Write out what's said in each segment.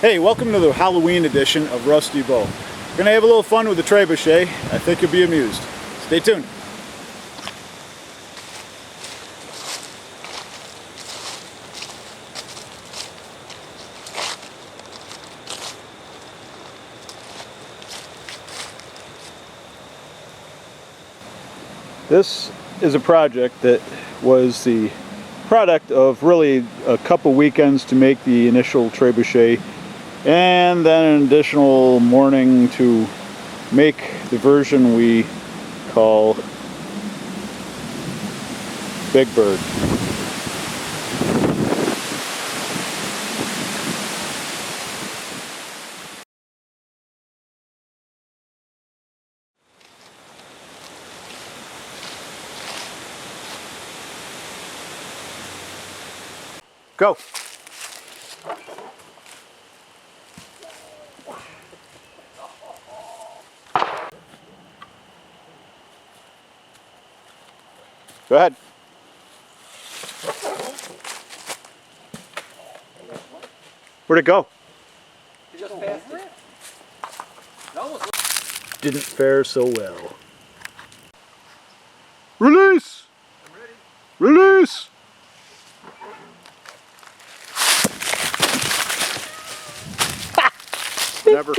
Hey, welcome to the Halloween edition of Rusty Bow. We're going to have a little fun with the trebuchet. I think you'll be amused. Stay tuned. This is a project that was the product of really a couple weekends to make the initial trebuchet, and then an additional morning to make the version we call Big Bird. Go! Go ahead. Where'd it go? You just passed it. Didn't fare so well. Release! I'm ready. Release! Never.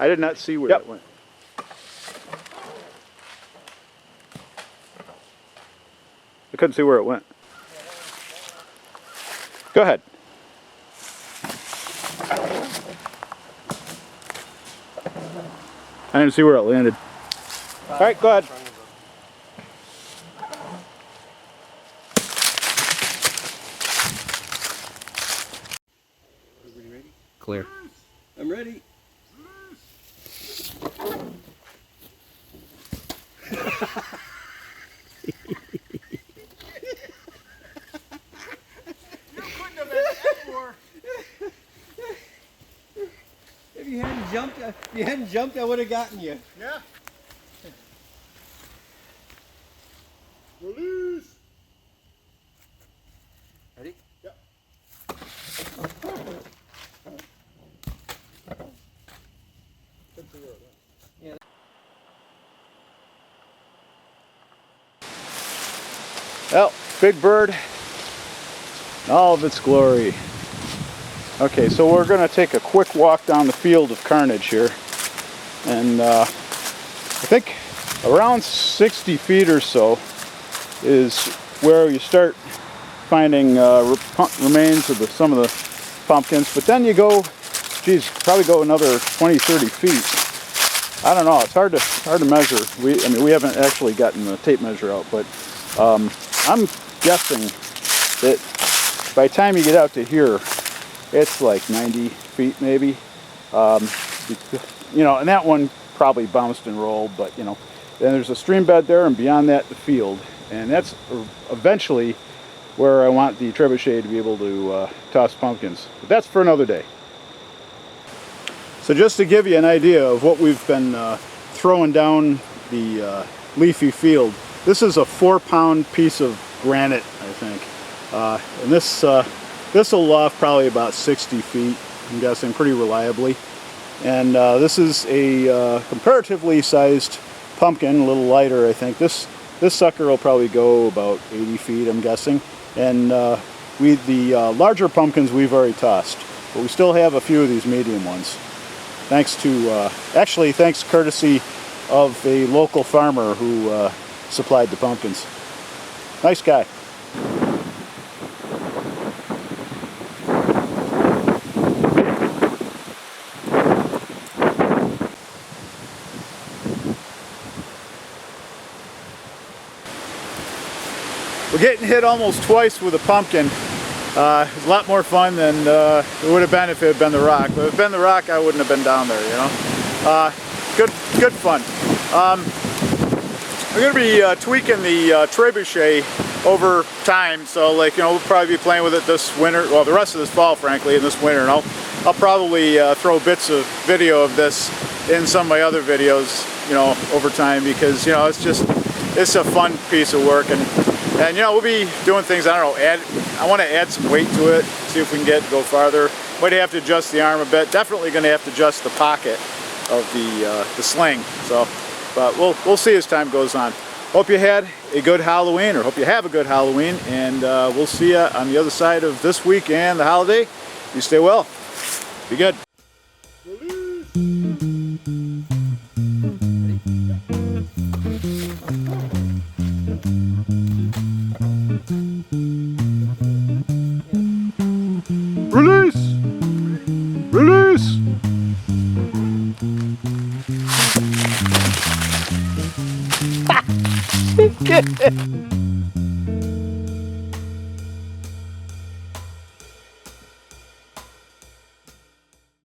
I did not see where it went. I couldn't see where it went. Go ahead. I didn't see where it landed. All right, go ahead. Everybody ready? Clear. I'm ready. If you hadn't jumped, I would have gotten you. Yeah. Release. Ready? Yep. Yeah. Well, Big Bird, in all of its glory. Okay, so we're going to take a quick walk down the field of carnage here, and I think around 60 feet or so is where you start finding remains of some of the pumpkins, but then you go, geez, probably go another 20-30 feet. I don't know, it's hard to measure. We haven't actually gotten the tape measure out, but I'm guessing that by the time you get out to here, it's like 90 feet maybe. You know, and that one probably bounced and rolled, but you know, then there's a stream bed there, and beyond that the field, and that's eventually where I want the trebuchet to be able to toss pumpkins. But that's for another day. So just to give you an idea of what we've been throwing down the leafy field, this is a 4-pound piece of granite, I think, and this will loft probably about 60 feet, I'm guessing, pretty reliably. And this is a comparatively sized pumpkin, a little lighter, I think. This sucker will probably go about 80 feet, I'm guessing. And the larger pumpkins we've already tossed, but we still have a few of these medium ones. Thanks to, actually thanks courtesy of a local farmer who supplied the pumpkins. Nice guy. We're getting hit almost twice with a pumpkin. It's a lot more fun than it would have been if it had been the rock. But if it had been the rock, I wouldn't have been down there, you know. Good fun. We're going to be tweaking the trebuchet over time, so like, you know, we'll probably be playing with it this winter, well, the rest of this fall, frankly, and this winter, and I'll probably throw bits of video of this in some of my other videos, you know, over time, because, you know, it's a fun piece of work, and And you know, we'll be doing things, I don't know, I want to add some weight to it, see if we can go farther. Might have to adjust the arm a bit. Definitely going to have to adjust the pocket of the sling. So, but we'll see as time goes on. Hope you had a good Halloween, or hope you have a good Halloween, and we'll see you on the other side of this week and the holiday. You stay well. Be good. Release! Release! Release!